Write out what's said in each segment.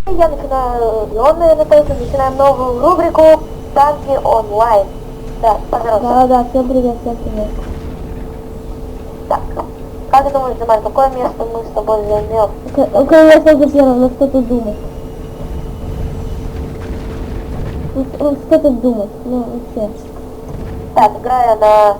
Я начинаю, и он, наверное, тоже начинаем новую рубрику «Танки онлайн». Да, пожалуйста. Да, всем привет, всем привет. Так, как ты думаешь, Джамаль, какое место мы с тобой займем? Я сразу первым, но что тут думать? Что тут думать? Ну, вообще. Так, играю на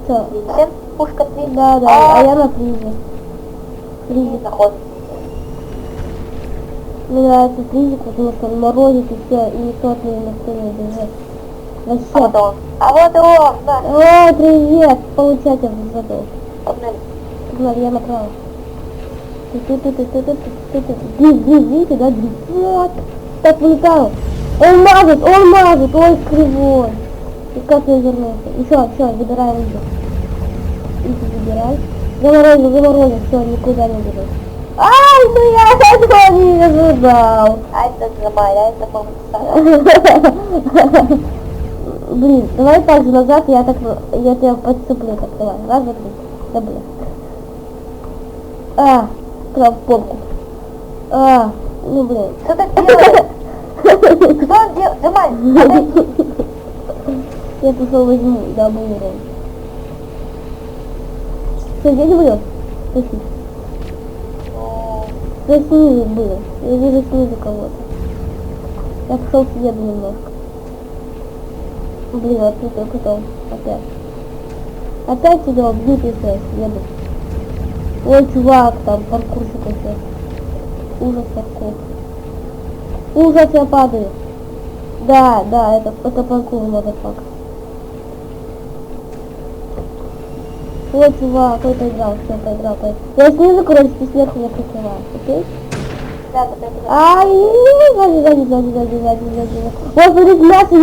Что? 7, пушка 3. Да, а я на призе. И находим. Мне нравится призик, потому что он морозит и все, и никто от него не бежит. Вообще. А вот он, да. О, привет! Получайте в заду. Погнали. Погнали, я направо. Дрифт, видите, да, дрифт. Вот. Так, вылетаю. Он мажет, ой, кривой. И как я вернулся? И все, выбираем изи. Изи выбирай. Заморозил, все, никуда не бежит. Ай, ну я этого не ожидал. А это Джамаль, а это Мамуса. Блин, давай так же назад, я тебя подцеплю так, давай. Раз, два, три. Да, блин. Прям в попку. Ну, блин. Что ты делаешь? Что он делает? Джамаль, отойди. Я пошел возьму, да, был урон. Что, где не был? Спасибо. Я снизу был. Я вижу снизу кого-то. Я пошел съеду немножко. Блин, вот тут потом. Опять тебя убьют, если я съеду. Ой, чувак, там паркурщик вообще. Ужас паркур. Ужас, я падаю. Да, это паркур, мазафак. Ой, чувак, ой, проиграл. Я снизу, короче, ты сверху я прикрываю, окей? Да, подойди. Сзади. Вот, смотрите, мясо,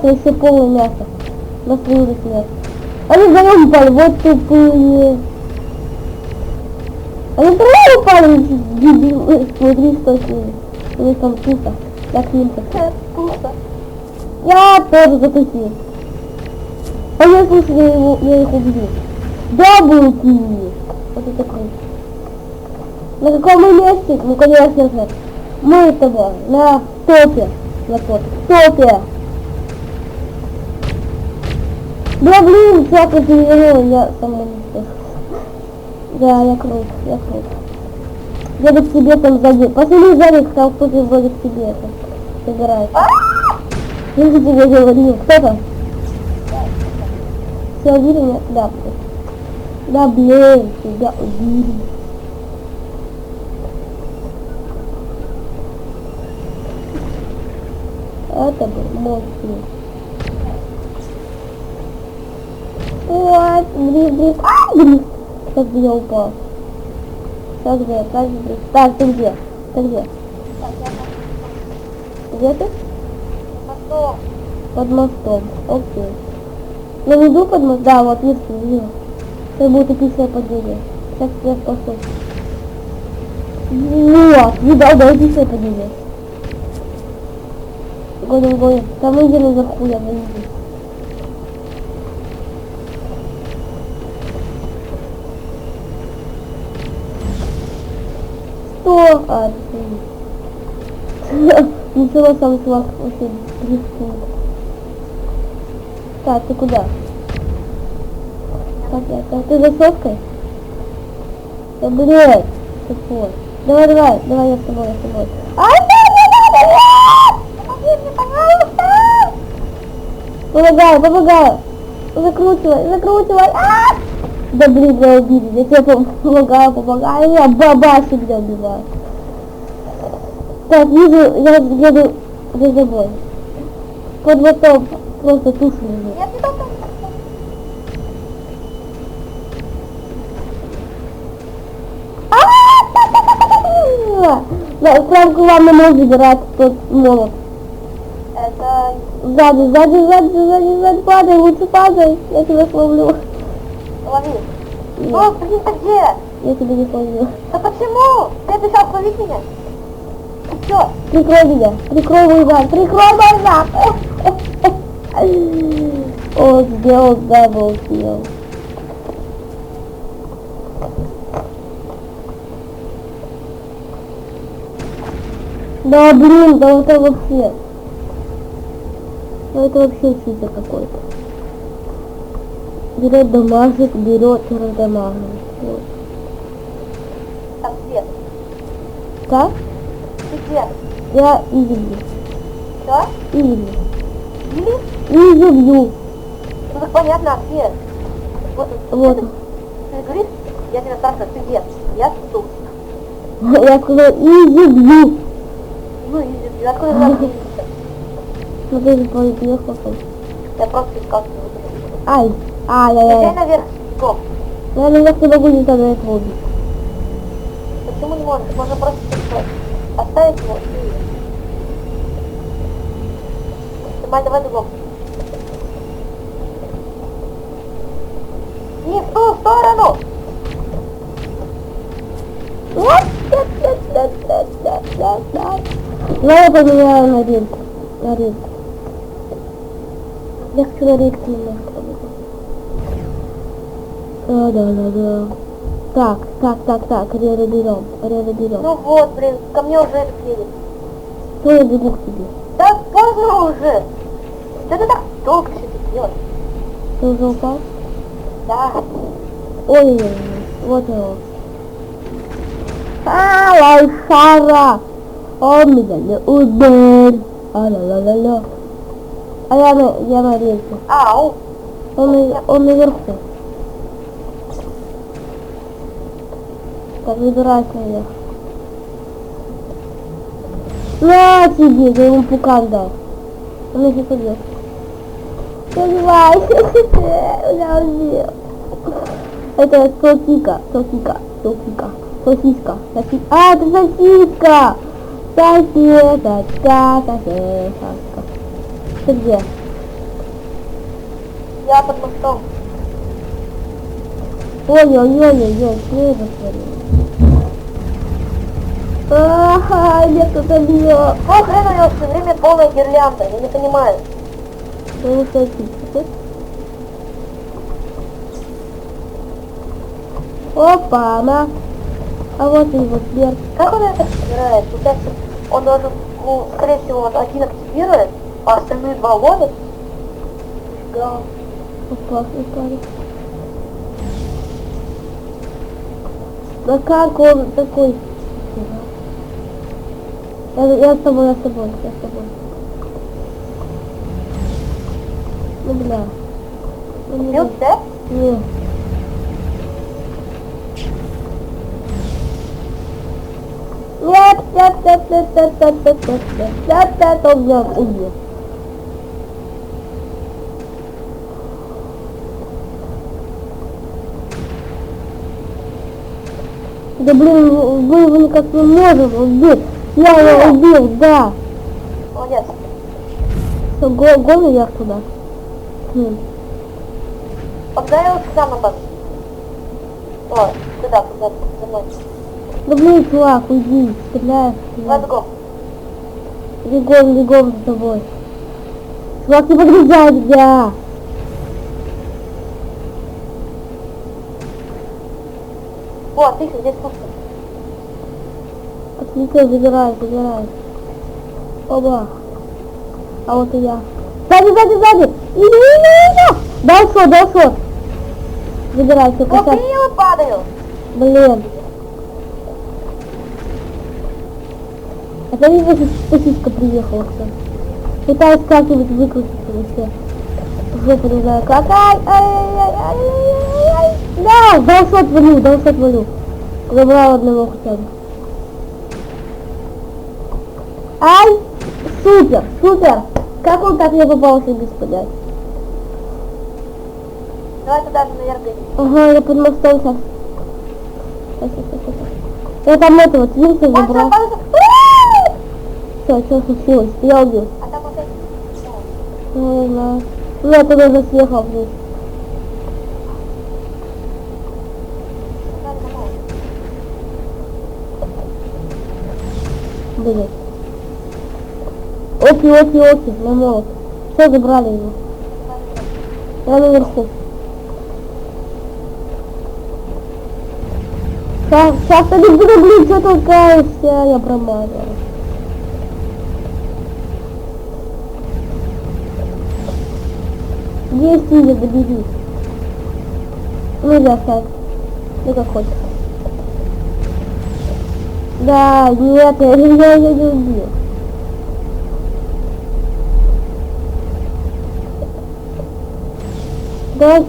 вообще полное мясо. На снизу смерть. Они вдвоем упали, вот тупые. Они втроем упали, дебилы. Смотри, что с ними. У них там пусто. Я к ним Пусто. Я тоже затусил. А я слышу, я их убью. Даблки. Вот это круто. На каком мы месте? Ну, конечно же. Мы с тобой на топе. Топе. Да блин, чувак, я перевернул, я сама не слышу. Да, я крут. Где-то к тебе там сзади. Посмотри сзади, там кто-то вроде к тебе это собирается. Я же тебе говорил, кто-то? Все убили меня? Да, блин. Да, блин, тебя убили. Это был мой фильм. Вот, дрифт. Дрифт. Как бы я упал. Как же я дрифт. Так, ты где? Где ты? Мостом. Под мостом. Окей. Я не иду под мост. Да, вот вижу. Это будет эпичное падение. Сейчас я спасу. Вот, видал, да, эпичное падение. Гоним. Там иди наверху, я не иду. Что? Ничего, сам чувак вообще дрифтует. Так, ты куда? Так, ты за соткой? Да, блядь, тупой. Давай, я с тобой. Ай, да! Помоги мне, пожалуйста! Помогаю. Закручивай. Да блин, я убили. Я тебе помогаю. Я бабаси, бля, убиваю. Так, вижу, я еду за собой. Под мостом просто туша лежит. Я не только. Да, прям к вам не может забирать тот молот. Это... Сзади, падай, лучше падай. Я тебя словлю. Лови. О, блин, ты где? Я тебя не словлю. Да почему? Ты обещал словить меня? Ты чё? Прикрой мой зад. О, сделал даблкил. Да блин, да это вообще. Ну это вообще читер какой-то. Берет дамажит, берет и раздамаживает. Вот. Так, где? Так? Ты где? Я изюблю. Да? Изюблю. Или? Изюблю. Ну так понятно, а где? Вот. Вот. Ты говоришь, я тебя спрашиваю, ты где? Я тут. Я сказала изюблю. Ну, и откуда я знаю, где Изюбря? Ну ты же поехал. Я просто искал. Ай. Езжай Ай-яй-яй. наверх, Гоп. Я наверх не могу никогда этого убить. Почему не можешь? Можно просто оставить его и... Снимай, давай другом. Не в ту сторону! Давай я поменяю на рельку. На рельку. Я хочу на рельку немножко. Да. Так, берем. Ну вот, блин, ко мне уже этот едет. Что я бегу к тебе? Да поздно уже! Что ты так долго все это делаешь? Ты уже упал? Да. Ой-ой-ой, вот его. Лайфара! Он меня не ударил. Ла-ла-ла-ла. А я на рельсе. Ау! Он наверху. Так, выбирайся наверх. На тебе, я ему пукан дал. Он еще пойдет. Убивайся, я убил. Это сосиска. Сосиска. А, это сосиска. Сосиска. Ты где? Я под мостом. Ой-ой-ой, слева смотри. Меня кто-то бьет. Какого хрена у него все время полная гирлянда? Я не понимаю. Ну, сосиска. Опа, она. А вот и его смерть. Как он это собирает? Получается, он должен, ну, скорее всего, он один активирует, а остальные два ловят. Да. Опасный парень. Да как он такой? Я с тобой. Ну бля. Убил тебя? Нет. Нет, он меня убил. Да блин, вы его никак не можем убить. Я его убил, да. Молодец. Что, гон наверх туда? Погнали лучше сам на базу. О, туда, за мной. Да блин, чувак, уйди, стреляй. Давай бегом. Бегом за тобой. Чувак, не подгрызай меня. О, отлично, здесь пусто. Отлично, забирай. Оба. А вот и я. Сзади. Иди. Дал шот. Забирай, все, О, касай. я падаю. Блин. Это не сосиска приехала, что. Пытаюсь как-нибудь выкрутиться вообще. Жопу не знаю как. Ай. Да, дал шот валю. Забрал одного хотя бы. Ай, супер. Как он так не попался без понять? Давай туда же наверх гони. Ага, я под мостом сейчас. Я там этого твинса забрал. Что случилось? Я убил. А там опять... Ну, не знаю. Ну, я туда уже съехал вниз. Блин. Оки, на молот. Все, забрали его. Я наверху. Сейчас ты блин, что толкаешься? Я промазал. Есть Изи, добери. Ну или оставь. Ну как хочешь. Да, нет, я ее не убил. Да,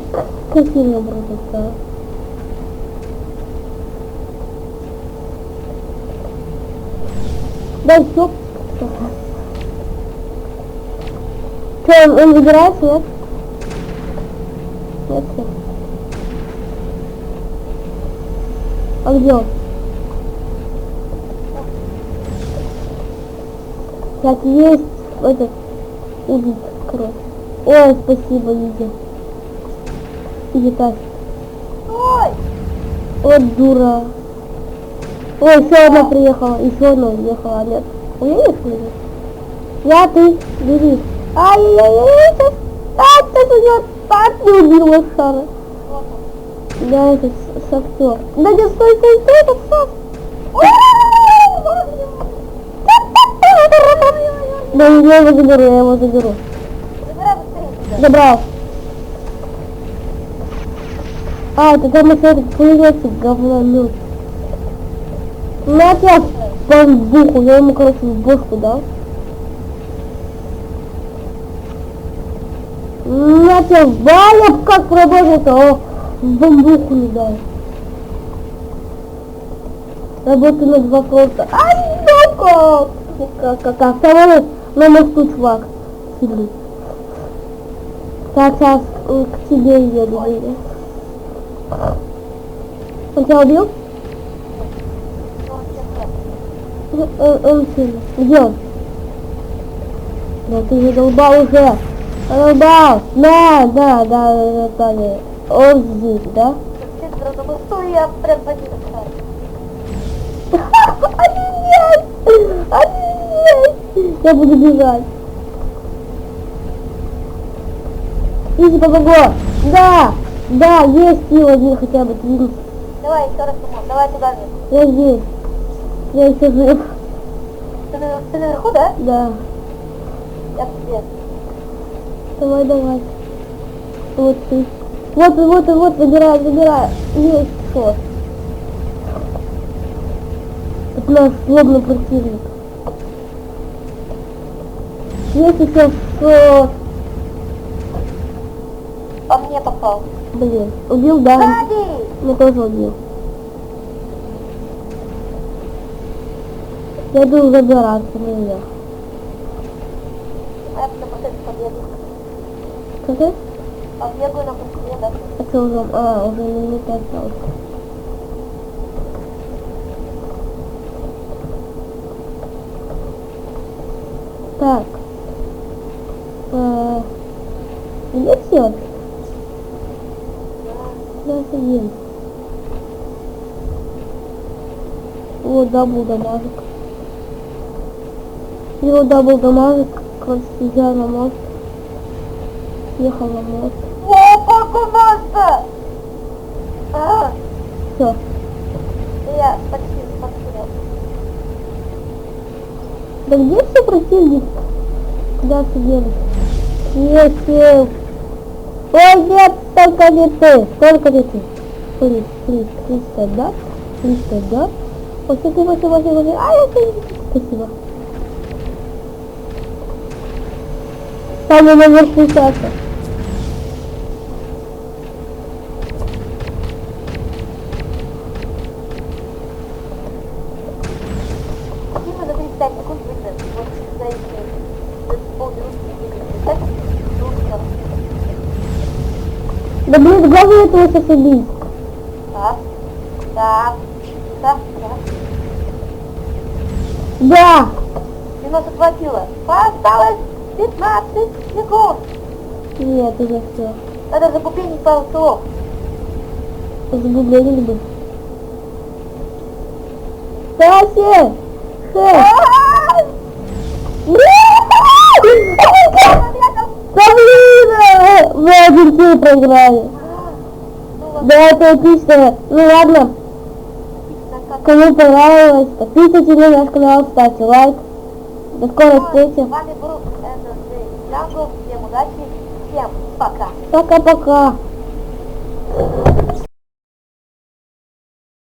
каким образом стало? Да, стоп. Что, он выбирается, нет? Нет, нет. А где он? Так, есть этот убить, короче. Ой, спасибо, Изи. Иди так. Ой! Вот дура. Ой, еще одна приехала, еще одна уехала, а нет. Уедешь или нет? Я, ты, бери. Ай-яй-яй, сейчас. Сейчас уйдет. Так не убил лошара. Да, это шахтер. Да не, стой, это шахтер. Да я его заберу. Забирай быстрее. Забрал. А, это там еще этот появился говномет. На тебя бамбуху, я ему, короче, в бошку дал. На тебя Валя как работает, а в бамбуху не дай. Работаю над вопросом. Ай, ну как? Там на мосту чувак сидит. Так, сейчас к тебе еду. Он тебя убил? Он сильный. Где он? Да ты задолбал уже. Задолбал. Да. Он здесь, да? Стой, я прям по ним Офигеть! Я буду бежать. Иди, помогу. Да, есть сила один хотя бы. Двинуть. Давай, еще раз помог. Давай туда же. Я здесь. Я еще жив. Ты наверху, да? Да. Я к тебе. Давай. Вот ты. Вот, забирай. Есть что. Это наш злобный противник. Есть еще что. Он мне попал. Блин, убил, да? Сзади! Меня тоже убил. Я иду забираться наверх. А я на процессе победу. Какой? Побегаю на быстрее, да? А что уже? Уже минута осталось. Так. Где все? Да, сидим. Вот дабл дамажик. Его дабл дамажик. Короче, я на мост. Ехал на мост. Опа, кумаса! Все. Я почти подстрел. Да где все противники? Куда сидели? Есть. Ой, нет, только не ты. Плиз, да? Ой, спасибо. Спасибо. Там я наверх писаться. Дима за 35 секунд выиграет. Вот за эти полминутки выиграет. Так? Да блин, главное этого сейчас убить. Так. Да. 92 кило. Осталось 15 секунд. Нет, уже все. Это закупление пару слов. Загубление бы. Таси! Да блин! Вы один килл проиграли. Да, это отлично. Ну ладно. Кому понравилось, подписывайтесь на наш канал, ставьте лайк. До скорой встречи. С вами был Джангл. Всем удачи. Всем пока. Пока-пока.